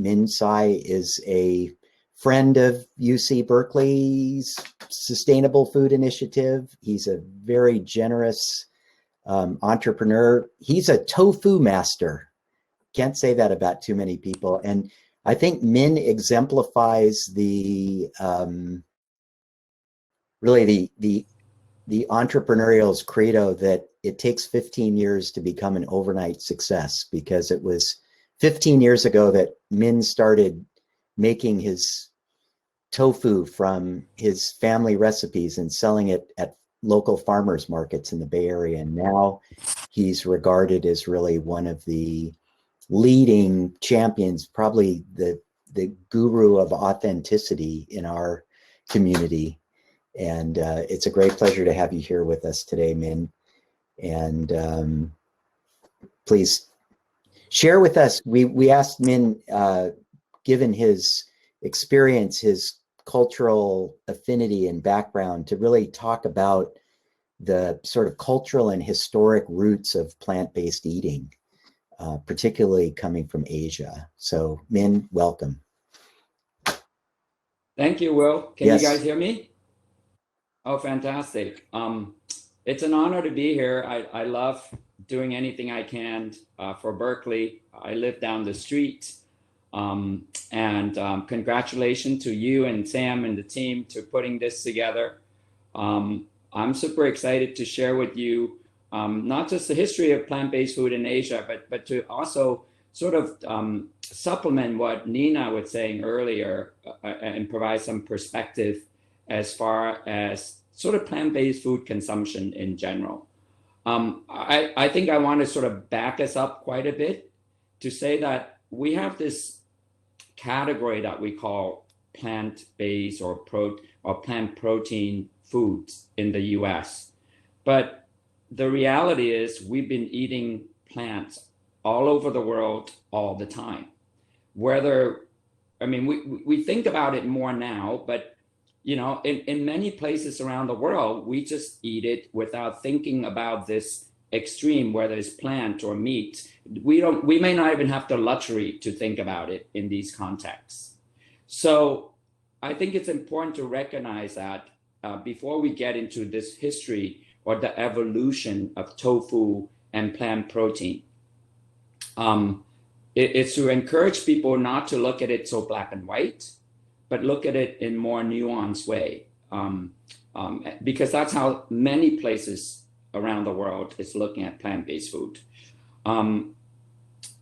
Minh Tsai is a friend of UC Berkeley's Sustainable Food Initiative. He's a very generous entrepreneur. He's a tofu master. Can't say that about too many people. And I think Min exemplifies the really the entrepreneurial's credo that it takes 15 years to become an overnight success, because it was 15 years ago that Min started making his tofu from his family recipes and selling it at local farmers markets in the Bay Area. And now he's regarded as really one of the leading champions, probably the guru of authenticity in our community. And it's a great pleasure to have you here with us today, Min. And please share with us. We asked Min, given his experience, his cultural affinity and background, to really talk about the sort of cultural and historic roots of plant-based eating, particularly coming from Asia. So, Min, welcome. Thank you, Will. Can Yes. you guys hear me? Oh, fantastic. It's an honor to be here. I love doing anything I can for Berkeley. I live down the street. Congratulations to you and Sam and the team to putting this together. I'm super excited to share with you not just the history of plant-based food in Asia, but to also sort of supplement what Nina was saying earlier and provide some perspective as far as sort of plant-based food consumption in general. I think I want to sort of back us up quite a bit to say that we have this category that we call plant-based or plant protein foods in the US. But the reality is we've been eating plants all over the world all the time. We think about it more now, but you know, in many places around the world, we just eat it without thinking about this extreme, whether it's plant or meat. We may not even have the luxury to think about it in these contexts. So I think it's important to recognize that before we get into this history or the evolution of tofu and plant protein. It's to encourage people not to look at it so black and white, but look at it in more nuanced way, because that's how many places around the world is looking at plant-based food. In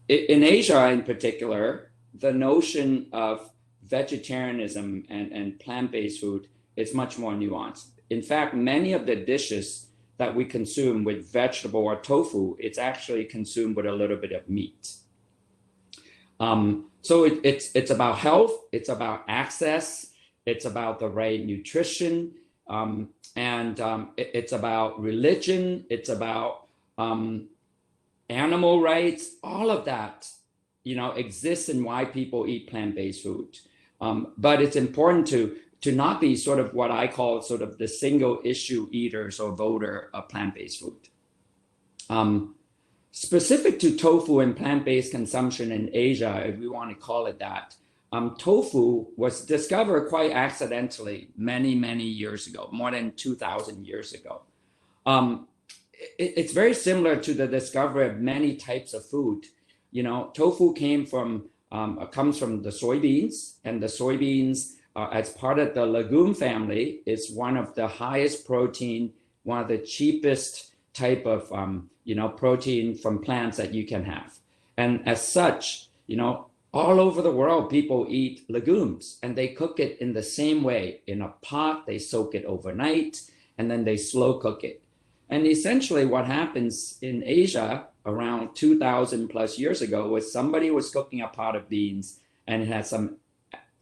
Asia in particular, the notion of vegetarianism and plant-based food is much more nuanced. In fact, many of the dishes that we consume with vegetable or tofu, it's actually consumed with a little bit of meat. So it's about health, it's about access, it's about the right nutrition, it's about religion, it's about animal rights. All of that, you know, exists in why people eat plant-based food. But it's important to not be sort of what I call sort of the single issue eaters or voter of plant-based food. Specific to tofu and plant-based consumption in Asia, if we want to call it that, tofu was discovered quite accidentally many, many years ago, more than 2,000 years ago. It's very similar to the discovery of many types of food. You know, tofu comes from the soybeans, and the soybeans, as part of the legume family, is one of the highest protein, one of the cheapest type of protein from plants that you can have. And as such, you know, all over the world, people eat legumes and they cook it in the same way. In a pot, they soak it overnight and then they slow cook it. And essentially what happens in Asia around 2,000 plus years ago was somebody was cooking a pot of beans and it had some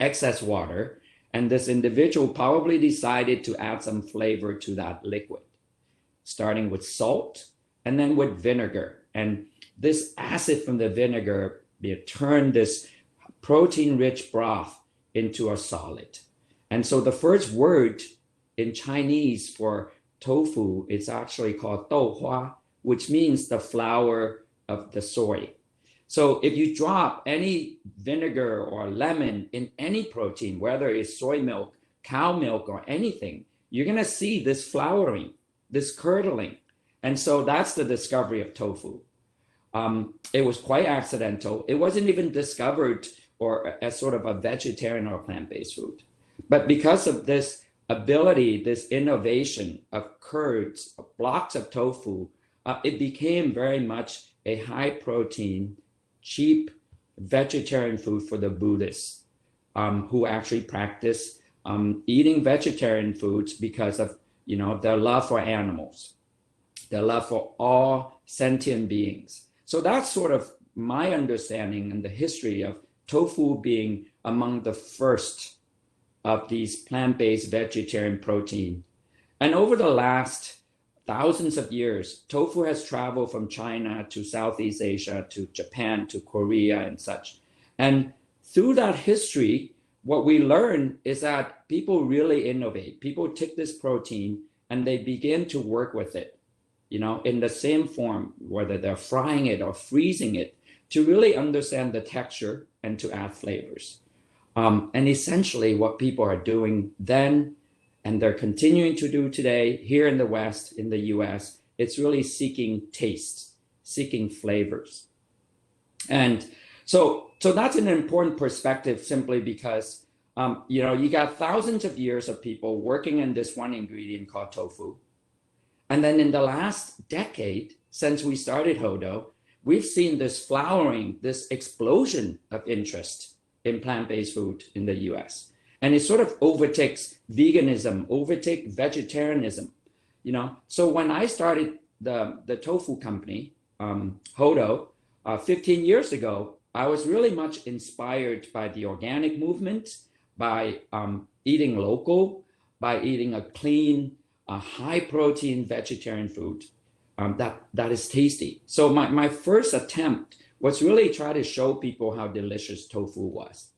excess water. And this individual probably decided to add some flavor to that liquid, starting with salt and then with vinegar. And this acid from the vinegar turned this protein-rich broth into a solid. And so the first word in Chinese for tofu is actually called douhua, which means the flour of the soy. So if you drop any vinegar or lemon in any protein, whether it's soy milk, cow milk, or anything, you're going to see this flowering, this curdling. And so that's the discovery of tofu. It was quite accidental. It wasn't even discovered or as sort of a vegetarian or plant-based food. But because of this ability, this innovation of curds, of blocks of tofu, it became very much a high protein, cheap vegetarian food for the Buddhists who actually practice eating vegetarian foods because of their love for animals, their love for all sentient beings. So that's sort of my understanding and the history of tofu being among the first of these plant-based vegetarian protein. And over the last thousands of years, tofu has traveled from China to Southeast Asia, to Japan, to Korea and such. And through that history, what we learn is that people really innovate. People take this protein and they begin to work with it, in the same form, whether they're frying it or freezing it, to really understand the texture and to add flavors. And essentially what people are doing then, and they're continuing to do today here in the West, in the US, it's really seeking taste, seeking flavors. And so that's an important perspective simply because, you got thousands of years of people working in this one ingredient called tofu. And then in the last decade, since we started Hodo, we've seen this flowering, this explosion of interest in plant-based food in the US. And it sort of overtakes veganism, overtakes vegetarianism, So when I started the tofu company, Hodo, 15 years ago, I was really much inspired by the organic movement, by eating local, by eating a clean, high protein vegetarian food that is tasty. So my first attempt was really try to show people how delicious tofu was.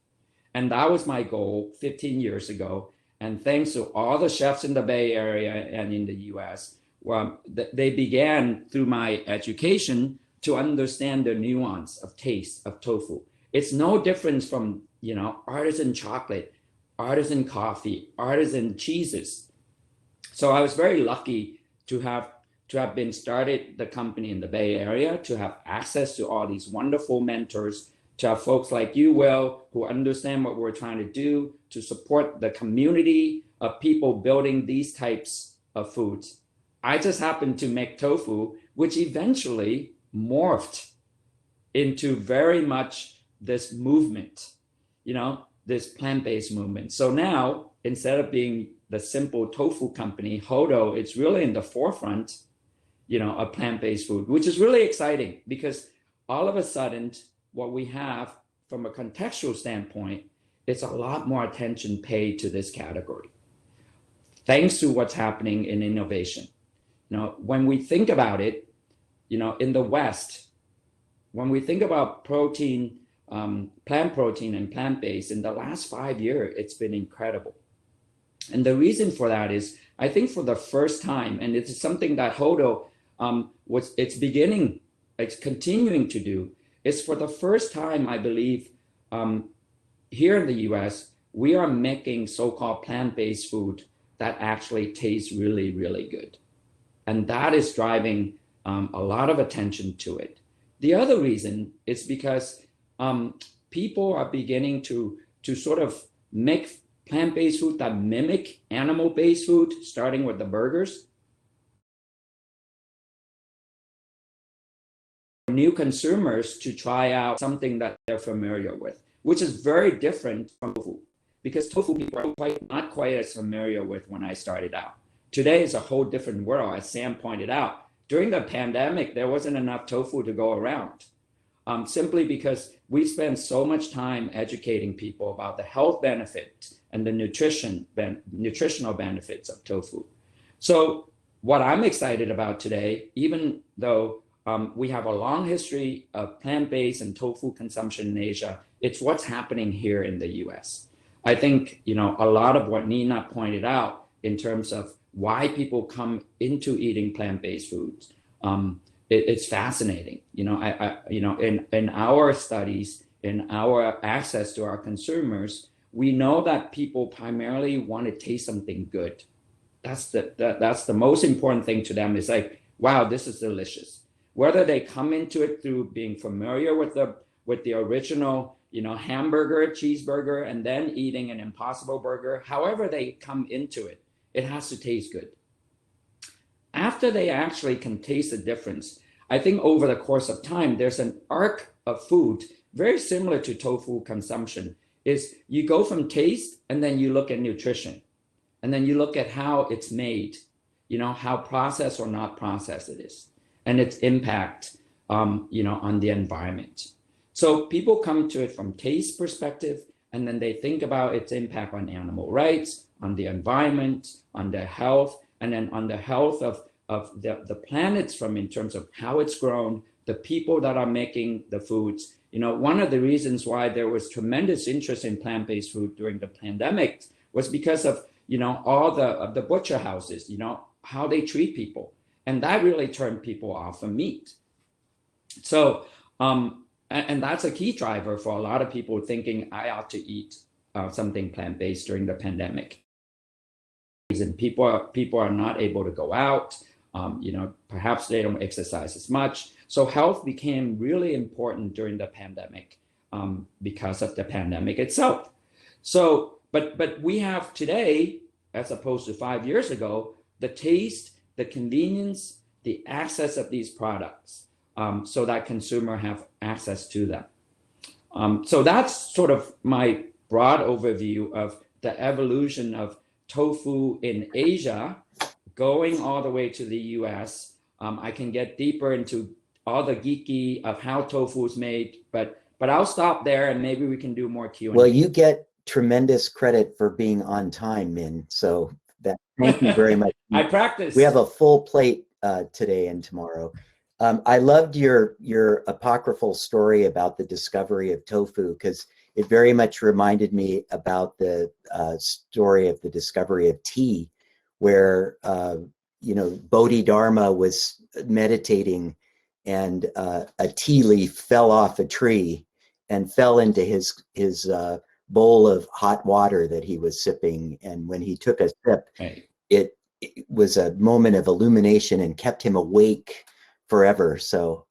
And that was my goal 15 years ago. And thanks to all the chefs in the Bay Area and in the US, they began through my education to understand the nuance of taste of tofu. It's no difference from, artisan chocolate, artisan coffee, artisan cheeses. So I was very lucky to have been started the company in the Bay Area, to have access to all these wonderful mentors, to have folks like you, Will, who understand what we're trying to do, to support the community of people building these types of foods. I just happened to make tofu, which eventually morphed into very much this movement, this plant-based movement. So now, instead of being the simple tofu company, Hodo, it's really in the forefront, of plant-based food, which is really exciting because all of a sudden, what we have from a contextual standpoint, it's a lot more attention paid to this category. Thanks to what's happening in innovation. When we think about it, in the West, when we think about protein, plant protein and plant-based, in the last 5 years, it's been incredible. And the reason for that is, I think for the first time, and it's something that Hodo it's continuing to do, is for the first time, I believe, here in the US, we are making so-called plant-based food that actually tastes really, really good. And that is driving a lot of attention to it. The other reason is because people are beginning to sort of make plant-based food that mimic animal-based food, starting with the burgers. New consumers to try out something that they're familiar with, which is very different from tofu, because tofu people are not quite as familiar with when I started out. Today is a whole different world, as Sam pointed out. During the pandemic, there wasn't enough tofu to go around, simply because we spend so much time educating people about the health benefits and the nutritional benefits of tofu. So what I'm excited about today, even though we have a long history of plant-based and tofu consumption in Asia, it's what's happening here in the US. I think, a lot of what Nina pointed out in terms of why people come into eating plant-based foods, it's fascinating. In our studies, in our access to our consumers, we know that people primarily want to taste something good. That's the most important thing to them. Is like, wow, this is delicious. Whether they come into it through being familiar with the original, hamburger, cheeseburger, and then eating an Impossible Burger, however they come into it, it has to taste good. After they actually can taste the difference, I think over the course of time, there's an arc of food very similar to tofu consumption. Is you go from taste and then you look at nutrition, and then you look at how it's made, how processed or not processed it is, and its impact, on the environment. So people come to it from taste perspective, and then they think about its impact on animal rights, on the environment, on their health, and then on the health of the planets from in terms of how it's grown, the people that are making the foods. One of the reasons why there was tremendous interest in plant-based food during the pandemic was because of, all the butcher houses, how they treat people. And that really turned people off of meat. So, and that's a key driver for a lot of people thinking I ought to eat something plant-based during the pandemic. And people are not able to go out, perhaps they don't exercise as much. So health became really important during the pandemic because of the pandemic itself. So, but we have today, as opposed to 5 years ago, the taste, the convenience, the access of these products, so that consumer have access to them. So that's sort of my broad overview of the evolution of tofu in Asia, going all the way to the US. I can get deeper into all the geeky of how tofu is made, but I'll stop there and maybe we can do more Q&A. Well, you get tremendous credit for being on time, Min. So thank you very much. I practice. We have a full plate today and tomorrow. I loved your apocryphal story about the discovery of tofu, because it very much reminded me about the story of the discovery of tea, where Bodhidharma was meditating, and a tea leaf fell off a tree and fell into his bowl of hot water that he was sipping. And when he took a sip, it was a moment of illumination and kept him awake forever. So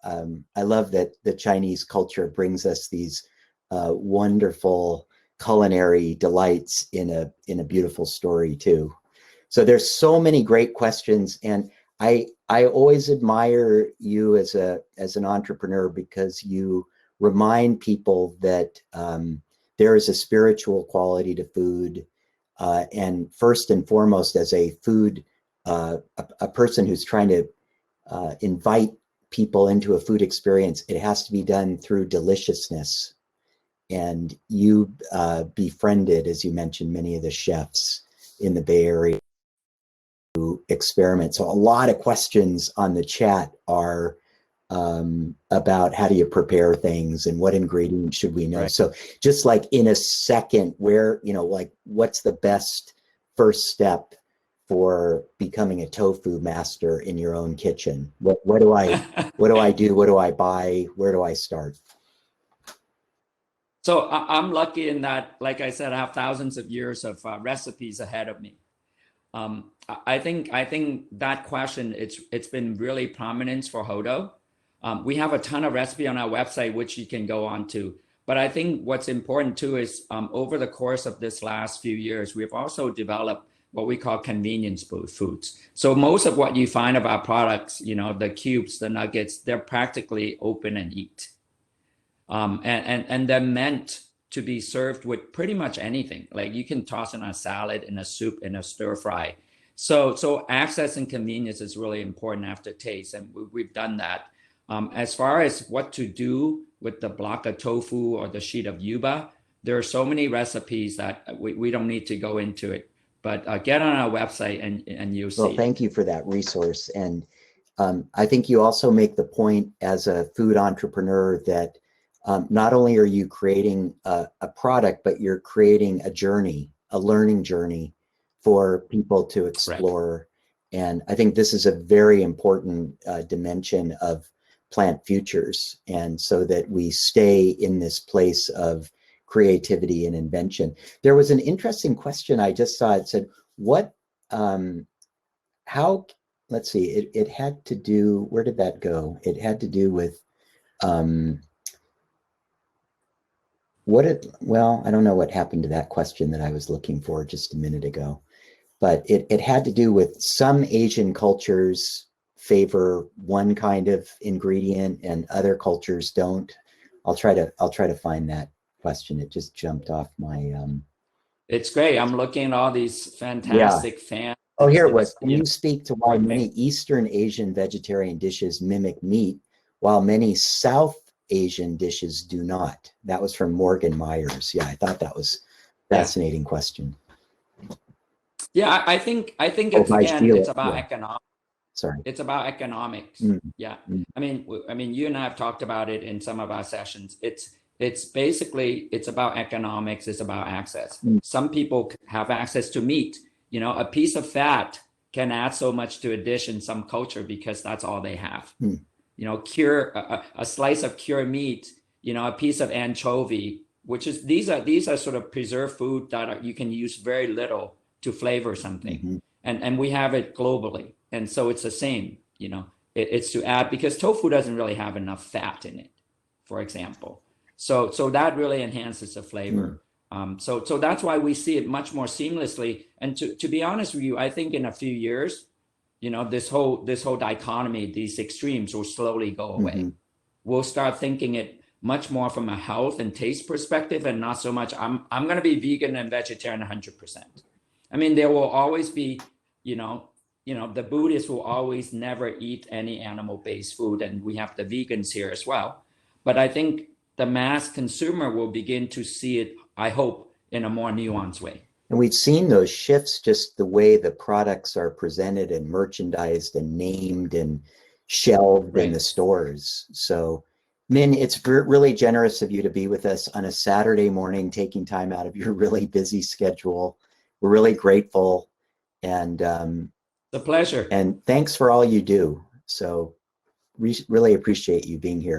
I love that the Chinese culture brings us these wonderful culinary delights in a beautiful story too. So there's so many great questions, and I always admire you as an entrepreneur, because you remind people that there is a spiritual quality to food, and first and foremost, as a food a person who's trying to invite people into a food experience, it has to be done through deliciousness. And you befriended, as you mentioned, many of the chefs in the Bay Area who experiment. So a lot of questions on the chat are about how do you prepare things and what ingredients should we know. Right. So just like in a second, where, like what's the best first step for becoming a tofu master in your own kitchen? What do I do? What do I buy? Where do I start? So I'm lucky in that, like I said, I have thousands of years of recipes ahead of me. I think that question, it's been really prominent for Hodo. We have a ton of recipe on our website, which you can go on to. But I think what's important too is over the course of this last few years, we've also developed what we call convenience foods. So most of what you find of our products, the cubes, the nuggets, they're practically open and eat. And they're meant to be served with pretty much anything. Like you can toss in a salad, in a soup, in a stir fry. So access and convenience is really important after taste, and we've done that. As far as what to do with the block of tofu or the sheet of yuba, there are so many recipes that we don't need to go into it. But get on our website and you'll see. Well, thank you for that resource. And I think you also make the point as a food entrepreneur that not only are you creating a product, but you're creating a journey, a learning journey for people to explore. And I think this is a very important dimension of plant futures, and so that we stay in this place of creativity and invention. There was an interesting question I just saw. It said, what, how, let's see, it had to do, where did that go? It had to do with, well, I don't know what happened to that question that I was looking for just a minute ago, but it had to do with some Asian cultures favor one kind of ingredient and other cultures don't. I'll try to find that question. It just jumped off my, It's great. I'm looking at all these yeah. fantastic fans. Oh, here it was. Can You you know, speak to why many Eastern Asian vegetarian dishes mimic meat, while many South Asian dishes do not? That was from Morgan Myers. Yeah, I thought that was a fascinating question. yeah, I think Oh, it's, by again, Sheila. it's about Yeah. economics. Sorry. It's about economics. Mm. Yeah. Mm. I mean, you and I have talked about it in some of our sessions. It's basically, it's about economics. It's about access. Mm. Some people have access to meat. You know, a piece of fat can add so much to a dish in some culture because that's all they have. Mm. You know, a slice of cured meat, you know, a piece of anchovy, which is, these are sort of preserved food that you can use very little to flavor something. Mm-hmm. And we have it globally. And so it's the same, you know, it's to add, because tofu doesn't really have enough fat in it, for example. So that really enhances the flavor. So that's why we see it much more seamlessly. And to be honest with you, I think in a few years, you know, this whole dichotomy, these extremes will slowly go away. Mm-hmm. We'll start thinking it much more from a health and taste perspective, and not so much, I'm going to be vegan and vegetarian 100%. I mean, there will always be, you know, the Buddhists will always never eat any animal-based food, and we have the vegans here as well. But I think the mass consumer will begin to see it, I hope, in a more nuanced way. And we've seen those shifts, just the way the products are presented and merchandised and named and shelved in the stores. So, Min, it's really generous of you to be with us on a Saturday morning, taking time out of your really busy schedule. We're really grateful, and it's a pleasure. And thanks for all you do. So, really appreciate you being here.